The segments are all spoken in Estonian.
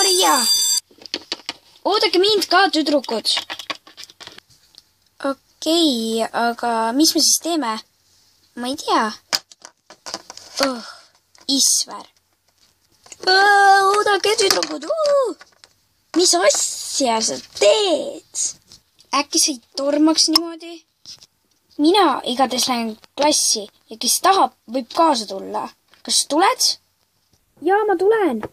Maria! Oodake mind ka, tüdrukud. Okei, aga mis me siis teeme? Ma ei tea. Isver. Oodake, tüdrukud. Mis asja sa teed? Äkki sa ei tormaks niimoodi? Mina igatahes lähen klassi ja kes tahab, võib kaasa tulla. Kas tuled? Jaa, ma tulen.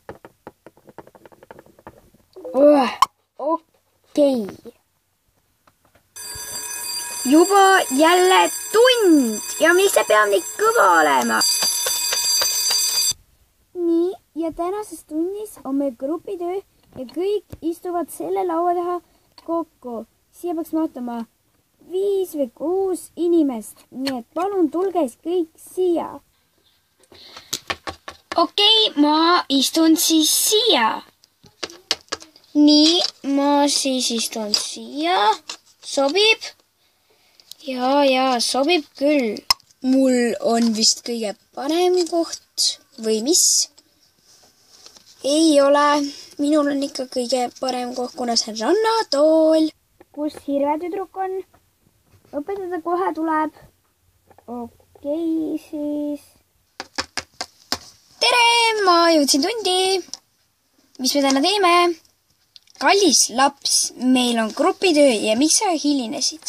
Okei. Juba jälle tund ja mis see peab nii kõva olema? Nii, ja tänases tunnis on meil grupitöö ja kõik istuvad selle laua taha kokku. Siia peaks mahtuma 5 või 6 inimest, nii et palun tulge kõik siia. Okei, ma istun siis siia. Nii, ma siis istun siia. Sobib? Ja, sobib küll. Mul on vist kõige parem koht või mis? Ei ole. Minul on ikka kõige parem koht, kuna see on rannatool. Kus hirvetüdruk on? Õpetada kohe tuleb. Okei, siis. Tere, ma jõudsin tundi. Mis me täna teeme? Kallis laps, meil on grupitöö ja miks sa hilinesid?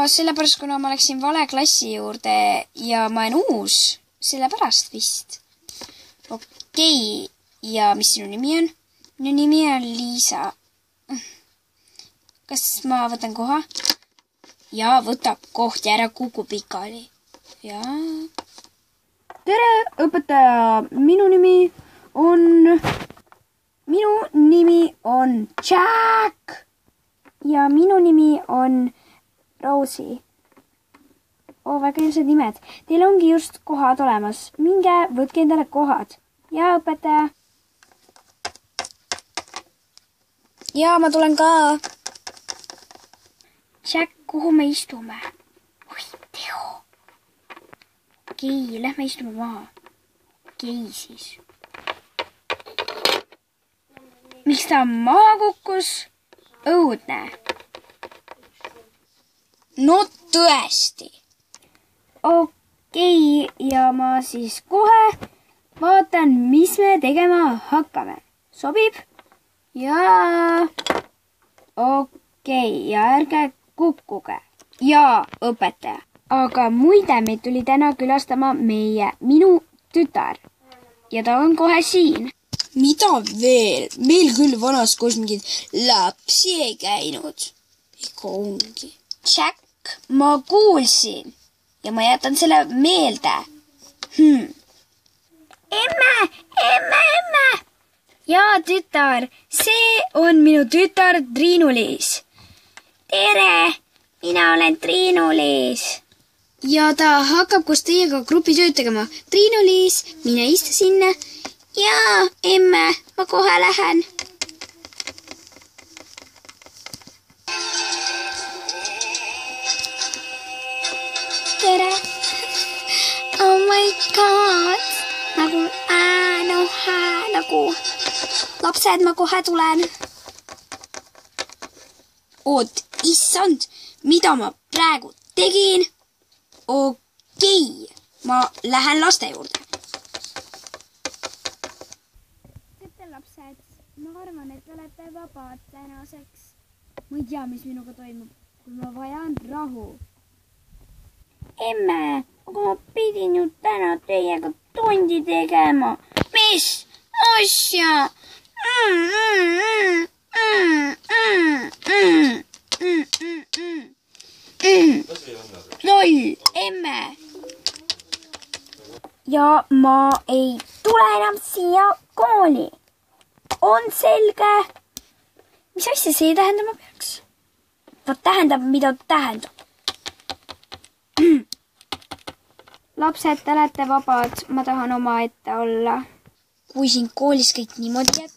Sellepärast, kuna ma läksin vale klassi juurde ja ma olen uus. Sellepärast vist. Okei, ja mis sinu nimi on? Minu nimi on Liisa. Kas ma võtan koha? Ja võtab koht ja ära kuku pikali. Ja. Tere, õpetaja. Minu nimi on Jack. Ja minu nimi on Rosie. Väga ilusad nimed. Teil ongi just kohad olemas. Minge, võtke endale kohad. Ja õpetaja. Ja ma tulen ka. Jack, kuhu me istume? Teo. Okei, lähme istume maha. Okei siis. Miks ta maha kukkus? Õudne. No tõesti. Okei, ja ma siis kohe vaatan, mis me tegema hakkame. Sobib? Ja. Okei, ja ärge kukkuge. Ja õpetaja. Aga muide, meid tuli täna külastama minu tütar. Ja ta on kohe siin. Mida veel? Meil küll vanas koos mingid lapsi ei käinud. Ikka ongi. Jack, ma kuulsin. Ja ma jätan selle meelde. Emme! Jaa, tütar. See on minu tütar Triinu-Liis. Tere! Mina olen Triinu-Liis. Ja ta hakkab koos teiega grupitööd tegema. Triinu-Liis, mine istu sinna. Jaa, emme, ma kohe lähen. Tere! Oh my god! Nagu lapsed, ma kohe tulen. Oot, issand, mida ma praegu tegin? Okei, ma lähen laste juurde. Tere lapsed, ma arvan, et olete vabad tänaseks. Ma ei tea, mis minuga toimub, kui ma vajan rahu. Emme, aga ma pidin ju täna teiega tundi tegema. Mis asja? Loll, emme. Ja ma ei tule enam siia kooli. On selge? Mis asja see tähendama peaks? Vaat tähendab, mida tähendab. Lapsed, te olete vabad, ma tahan omaette olla. Kui siin koolis kõik niimoodi jääb,